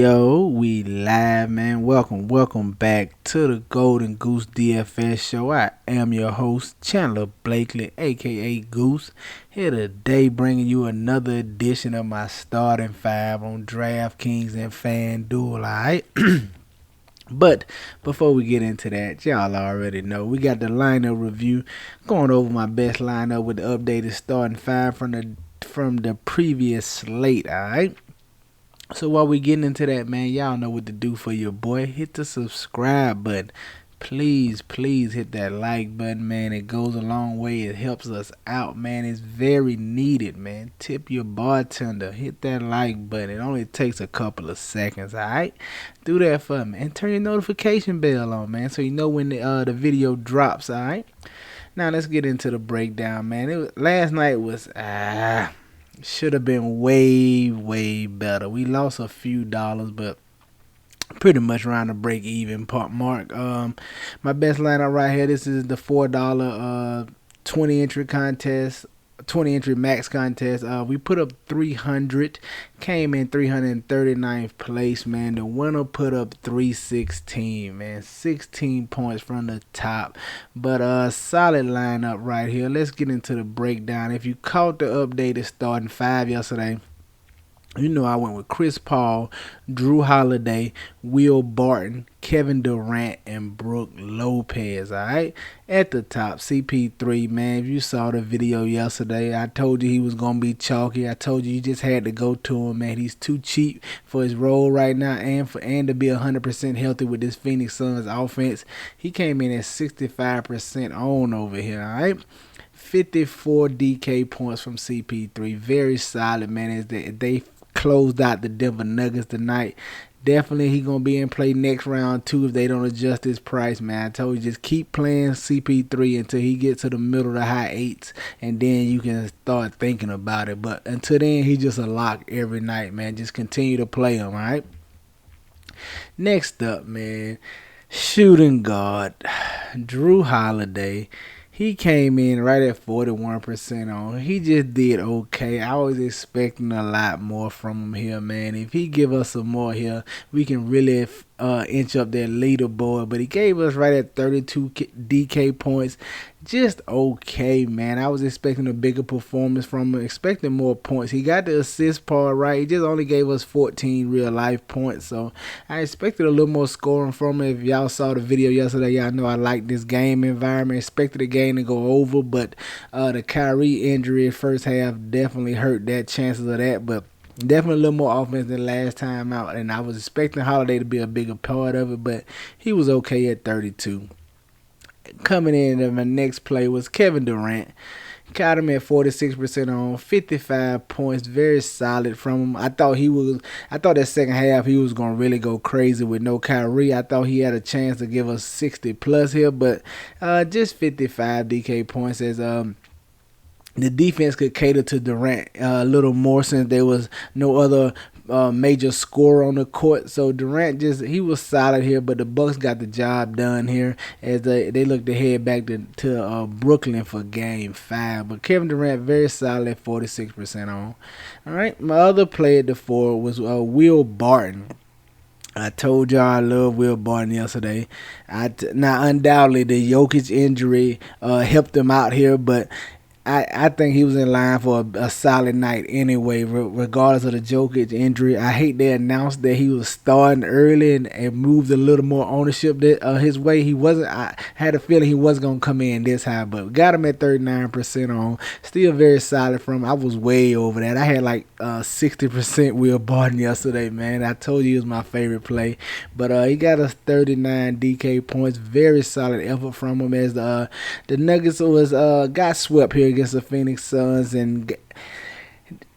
Yo, we live, man. Welcome back to the Golden Goose DFS show. I am your host, Chandler Blakely, aka Goose, here today bringing you another edition of my starting five on DraftKings and FanDuel, alright? But before we get into that, y'all already know we got the lineup review, going over my best lineup with the updated starting five from the previous slate, alright? So while we getting into that, man, y'all know what to do for your boy. Hit the subscribe button. Please hit that like button, man. It goes a long way. It helps us out, man. It's very needed, man. Tip your bartender. Hit that like button. It only takes a couple of seconds, alright? Do that for me. And turn your notification bell on, man, so you know when the video drops, alright? Now let's get into the breakdown, man. Last night was should have been way better. We lost a few dollars, but pretty much around the break even mark. My best lineup right here. This is the $4 20 entry contest. 20 entry max contest. We put up 300, came in 339th place, man. The winner put up 316, man. 16 points from the top, but solid lineup right here. Let's get into the breakdown. If you caught the updated starting five yesterday, you know I went with Chris Paul, Drew Holiday, Will Barton, Kevin Durant, and Brook Lopez, alright? At the top, CP3, man, if you saw the video yesterday, I told you he was going to be chalky. I told you just had to go to him, man. He's too cheap for his role right now and to be 100% healthy with this Phoenix Suns offense. He came in at 65% on over here, alright? 54 DK points from CP3. Very solid, man, as they closed out the Denver Nuggets tonight. Definitely he gonna be in play next round too if they don't adjust his price, man. I told you, just keep playing CP3 until he gets to the middle to high eights, and then you can start thinking about it. But until then, he just a lock every night, man. Just continue to play him, alright? Next up, man, shooting guard Drew Holiday. He came in right at 41% on. He just did okay. I was expecting a lot more from him here, man. If he give us some more here, we can really inch up that leaderboard. But he gave us right at 32 DK points. Just okay, man. I was expecting a bigger performance from him, expecting more points. He got the assist part right. He just only gave us 14 real life points. So I expected a little more scoring from him. If y'all saw the video yesterday, y'all know I like this game environment. Expected the game to go over, but the Kyrie injury first half definitely hurt that chances of that. But definitely a little more offense than last time out, and I was expecting Holiday to be a bigger part of it, but he was okay at 32. Coming in my next play was Kevin Durant. Caught him at 46% on, 55 points, very solid from him. I thought that second half he was gonna really go crazy with no Kyrie. I thought he had a chance to give us 60 plus here, but just 55 DK points as the defense could cater to Durant a little more since there was no other major scorer on the court. So Durant he was solid here, but the Bucks got the job done here as they look to head back to Brooklyn for Game 5. But Kevin Durant very solid at 46% on. All right, my other play at the 4 was Will Barton. I told y'all I love Will Barton yesterday. Now, undoubtedly, the Jokic injury helped him out here, but I think he was in line for a solid night anyway, regardless of the Jokic injury. I hate they announced that he was starting early and moved a little more ownership his way. I had a feeling he wasn't going to come in this high, but got him at 39% on. Still very solid from him. I was way over that. I had like 60% Will Barton yesterday, man. I told you he was my favorite play. But he got us 39 DK points. Very solid effort from him as the Nuggets got swept here against the Phoenix Suns, and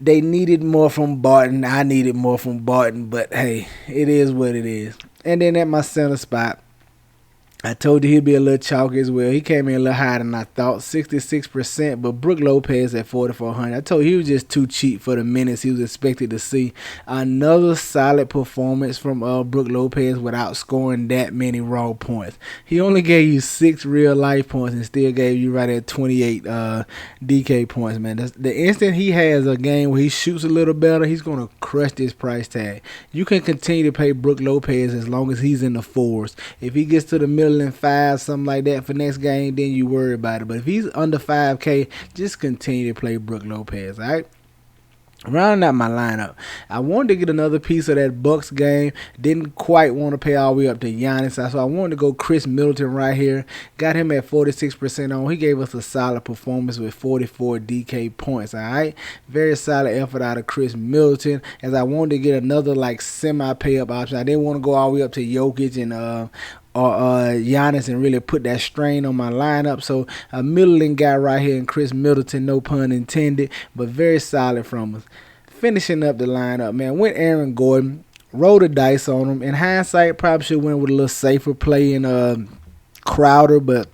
they needed more from Barton. I needed more from Barton, but hey, it is what it is. And then at my center spot, I told you he'd be a little chalky as well. He came in a little higher than I thought, 66%. But Brook Lopez at 4,400. I told you he was just too cheap for the minutes he was expected to see. Another solid performance from Brook Lopez without scoring that many raw points. He only gave you 6 real life points and still gave you right at 28 DK points, man. The instant he has a game where he shoots a little better, he's going to crush this price tag. You can continue to pay Brook Lopez as long as he's in the fours. If he gets to the middle and 5, something like that for next game, then you worry about it. But if he's under 5K, just continue to play Brook Lopez, all right? Rounding out my lineup, I wanted to get another piece of that Bucks game. Didn't quite want to pay all the way up to Giannis, so I wanted to go Chris Middleton right here. Got him at 46% on. He gave us a solid performance with 44 DK points, all right? Very solid effort out of Chris Middleton, as I wanted to get another like semi-pay-up option. I didn't want to go all the way up to Jokic and Giannis and really put that strain on my lineup. So a Middleton guy right here and Chris Middleton, no pun intended, but very solid from us. Finishing up the lineup, man, went Aaron Gordon, rolled the dice on him. In hindsight, probably should have went with a little safer play in Crowder, but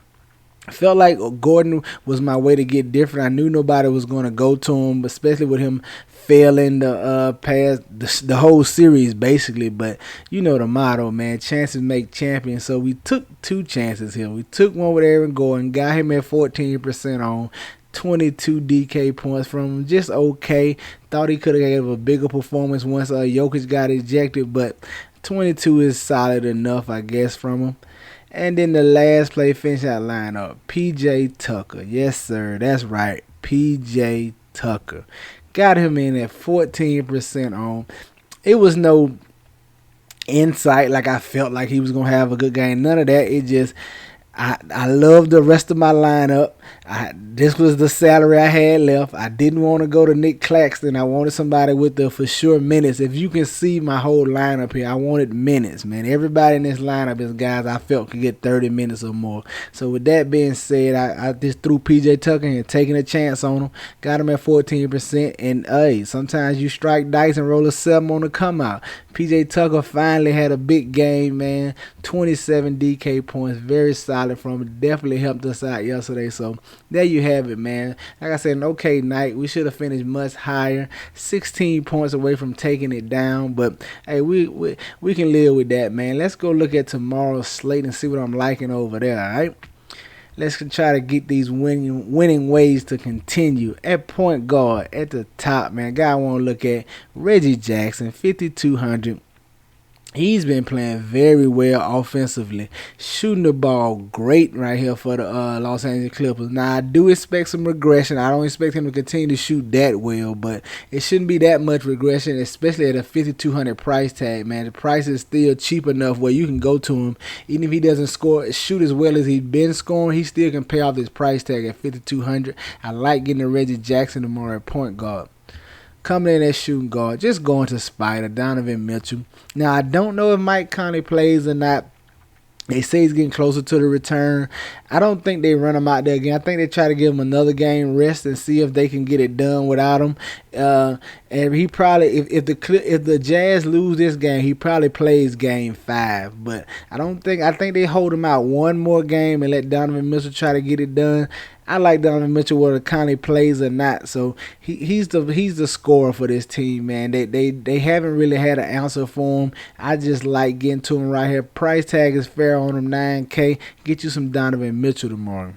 felt like Gordon was my way to get different. I knew nobody was going to go to him, especially with him failing the past the whole series basically. But you know the motto, man, chances make champions. So we took 2 chances here. We took one with Aaron Gordon, got him at 14% on. 22 DK points from him, just okay. Thought he could have gave a bigger performance once Jokic got ejected, but 22 is solid enough, I guess, from him. And then the last play finish out lineup, PJ Tucker. Yes, sir, that's right, PJ Tucker. Got him in at 14% on. It was no insight like I felt like he was going to have a good game. None of that. It just, I love the rest of my lineup. This was the salary I had left. I didn't want to go to Nick Claxton. I wanted somebody with the for sure minutes. If you can see my whole lineup here, I wanted minutes, man. Everybody in this lineup is guys I felt could get 30 minutes or more. So with that being said, I just threw PJ Tucker and taking a chance on him. Got him at 14%. And hey, sometimes you strike dice and roll a 7 on the come out. PJ Tucker finally had a big game, man. 27 DK points. Very solid from him. Definitely helped us out yesterday. So there you have it, man. Like I said, an okay night. We should have finished much higher. 16 points away from taking it down. But hey, we can live with that, man. Let's go look at tomorrow's slate and see what I'm liking over there, all right? Let's try to get these winning ways to continue. At point guard, at the top, man, guy I want to look at, Reggie Jackson, 5,200. He's been playing very well offensively, shooting the ball great right here for the Los Angeles Clippers. Now, I do expect some regression. I don't expect him to continue to shoot that well, but it shouldn't be that much regression, especially at a 5,200 price tag, man. The price is still cheap enough where you can go to him. Even if he doesn't shoot as well as he's been scoring, he still can pay off this price tag at 5,200. I like getting a Reggie Jackson tomorrow at point guard. Coming in at shooting guard, just going to Spider, Donovan Mitchell. Now, I don't know if Mike Conley plays or not. They say he's getting closer to the return. I don't think they run him out there again. I think they try to give him another game rest and see if they can get it done without him. And he probably, if the Jazz lose this game, he probably plays game 5. But I think they hold him out one more game and let Donovan Mitchell try to get it done. I like Donovan Mitchell whether Conley plays or not. So he's the scorer for this team, man. They haven't really had an answer for him. I just like getting to him right here. Price tag is fair on him, 9K. Get you some Donovan Mitchell tomorrow.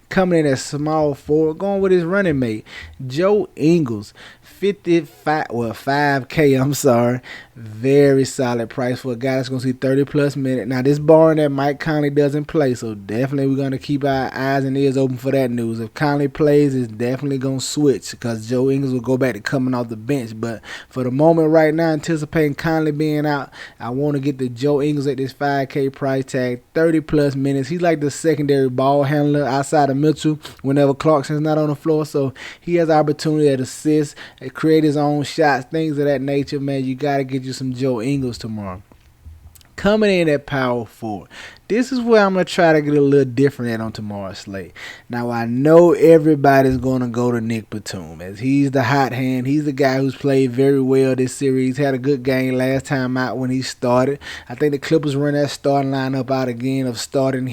Coming in at small forward, going with his running mate, Joe Ingles, 5K, I'm sorry. Very solid price for a guy that's going to see 30-plus minutes. Now, this barring that Mike Conley doesn't play, so definitely we're going to keep our eyes and ears open for that news. If Conley plays, it's definitely going to switch because Joe Ingles will go back to coming off the bench. But for the moment right now, anticipating Conley being out, I want to get the Joe Ingles at this 5K price tag, 30-plus minutes. He's like the secondary ball handler outside of Mitchell whenever Clarkson's not on the floor, so he has the opportunity to assist, create his own shots, things of that nature, man. You got to get you some Joe Ingles tomorrow. Coming in at power forward. This is where I'm going to try to get a little different at on tomorrow's slate. Now, I know everybody's going to go to Nick Batum, as he's the hot hand. He's the guy who's played very well this series. Had a good game last time out when he started. I think the Clippers run that starting lineup out again of starting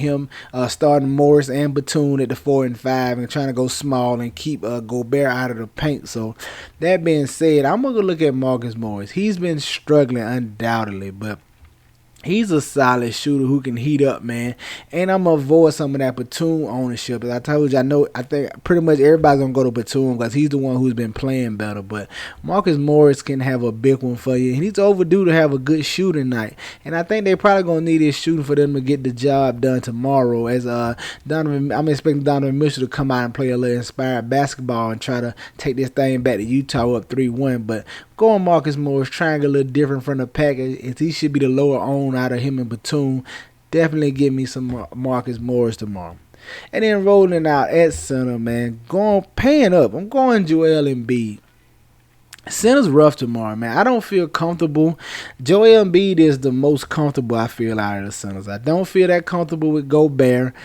Morris and Batum at the 4 and 5 and trying to go small and keep Gobert out of the paint. So, that being said, I'm going to look at Marcus Morris. He's been struggling undoubtedly, but he's a solid shooter who can heat up, man. And I'm going to avoid some of that Batum ownership. As I told you, I think pretty much everybody's going to go to Batum because he's the one who's been playing better. But Marcus Morris can have a big one for you. And he's overdue to have a good shooting night. And I think they're probably going to need his shooting for them to get the job done tomorrow. As I'm expecting Donovan Mitchell to come out and play a little inspired basketball and try to take this thing back to Utah up 3-1. But going Marcus Morris, trying a little different from the pack, as he should be the lower own out of him and Batum. Definitely give me some Marcus Morris tomorrow. And then rolling out at center, man, paying up. I'm going Joel Embiid. Center's rough tomorrow, man. I don't feel comfortable. Joel Embiid is the most comfortable I feel out of the centers. I don't feel that comfortable with Gobert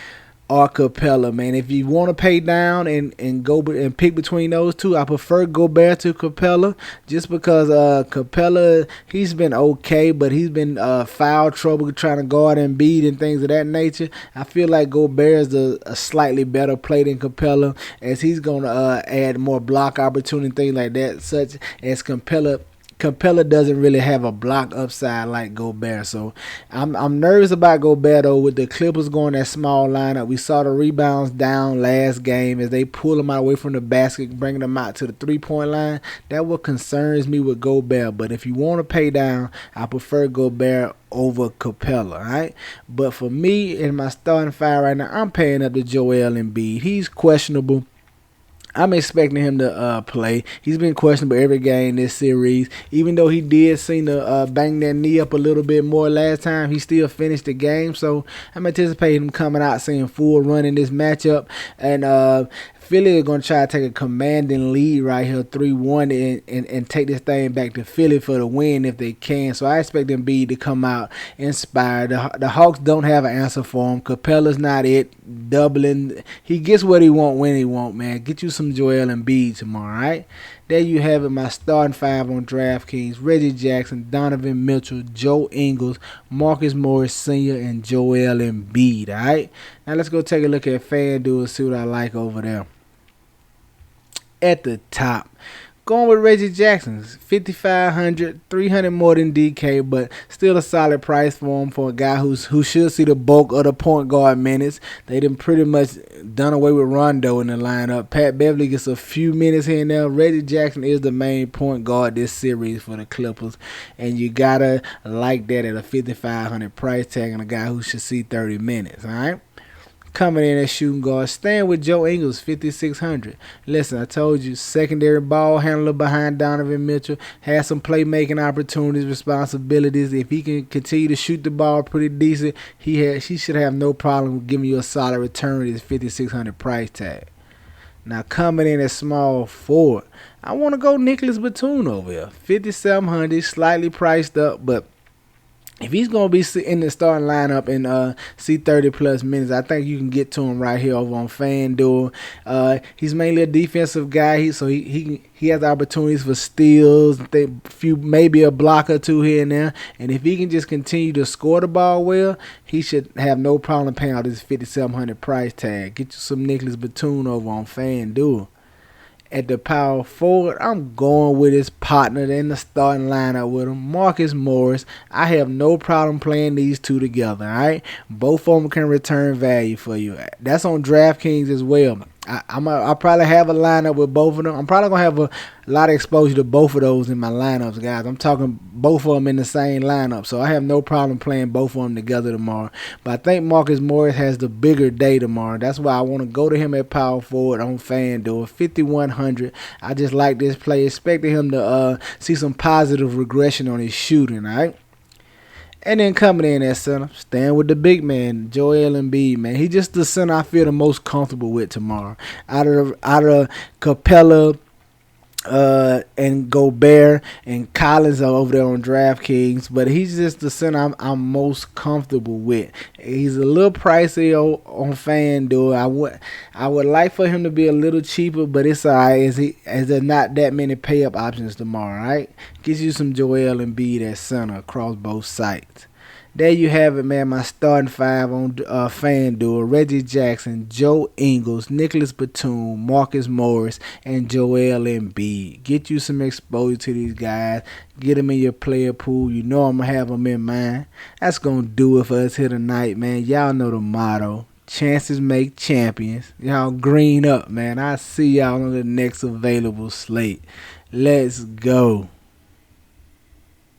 or Capella, man. If you want to pay down and go and pick between those two, I prefer Gobert to Capella, just because Capella, he's been okay, but he's been foul trouble trying to guard Embiid and things of that nature. I feel like Gobert is a slightly better play than Capella, as he's going to add more block opportunity, things like that, such as Capella doesn't really have a block upside like Gobert. So I'm nervous about Gobert, though, with the Clippers going that small lineup. We saw the rebounds down last game as they pull them out away from the basket, bringing them out to the three-point line. That what concerns me with Gobert. But if you want to pay down, I prefer Gobert over Capella, all right? But for me, in my starting five right now, I'm paying up to Joel Embiid. He's questionable. I'm expecting him to play. He's been questionable every game this series. Even though he did seem to bang that knee up a little bit more last time, he still finished the game. So I'm anticipating him coming out, seeing full run in this matchup. And Philly are going to try to take a commanding lead right here, 3-1, and take this thing back to Philly for the win if they can. So I expect Embiid to come out inspired. The Hawks don't have an answer for him. Capella's not it. Doubling. He gets what he want when he want, man. Get you some Joel Embiid tomorrow, all right? There you have it, my starting five on DraftKings. Reggie Jackson, Donovan Mitchell, Joe Ingles, Marcus Morris Sr., and Joel Embiid, all right? Now let's go take a look at FanDuel and see what I like over there. At the top, going with Reggie Jackson's 5,500, 300 more than DK, but still a solid price for him, for a guy who should see the bulk of the point guard minutes. They done pretty much done away with Rondo in the lineup. Pat Beverly gets a few minutes here and there. Reggie Jackson is the main point guard this series for the Clippers, and you gotta like that at a 5,500 price tag and a guy who should see 30 minutes. All right. Coming in as shooting guard, staying with Joe Ingles, 5,600. Listen, I told you, secondary ball handler behind Donovan Mitchell, has some playmaking opportunities, responsibilities. If he can continue to shoot the ball pretty decent, he should have no problem giving you a solid return with his 5,600 price tag. Now coming in as small forward, I want to go Nicholas Batum over here, 5,700, slightly priced up, but if he's going to be in the starting lineup and see 30-plus minutes, I think you can get to him right here over on FanDuel. He's mainly a defensive guy, so he has opportunities for steals, maybe a block or two here and there. And if he can just continue to score the ball well, he should have no problem paying out this 5,700 price tag. Get you some Nicholas Batum over on FanDuel. At the power forward, I'm going with his partner in the starting lineup with him, Marcus Morris. I have no problem playing these two together, all right? Both of them can return value for you. That's on DraftKings as well. I'll probably have a lineup with both of them. I'm probably going to have a lot of exposure to both of those in my lineups, guys. I'm talking both of them in the same lineup, so I have no problem playing both of them together tomorrow. But I think Marcus Morris has the bigger day tomorrow. That's why I want to go to him at power forward on FanDuel, 5,100. I just like this play, expecting him to see some positive regression on his shooting, all right? And then coming in at center, staying with the big man, Joel Embiid, man. He's just the center I feel the most comfortable with tomorrow. Out of Capella and Gobert and Collins are over there on DraftKings, but he's just the center I'm most comfortable with. He's a little pricey on FanDuel. I would like for him to be a little cheaper, but it's alright. As there's not that many pay up options tomorrow, right? Gives you some Joel Embiid at center across both sites. There you have it, man. My starting five on FanDuel: Reggie Jackson, Joe Ingles, Nicholas Batum, Marcus Morris, and Joel Embiid. Get you some exposure to these guys. Get them in your player pool. You know I'm going to have them in mind. That's going to do it for us here tonight, man. Y'all know the motto. Chances make champions. Y'all green up, man. I'll see y'all on the next available slate. Let's go.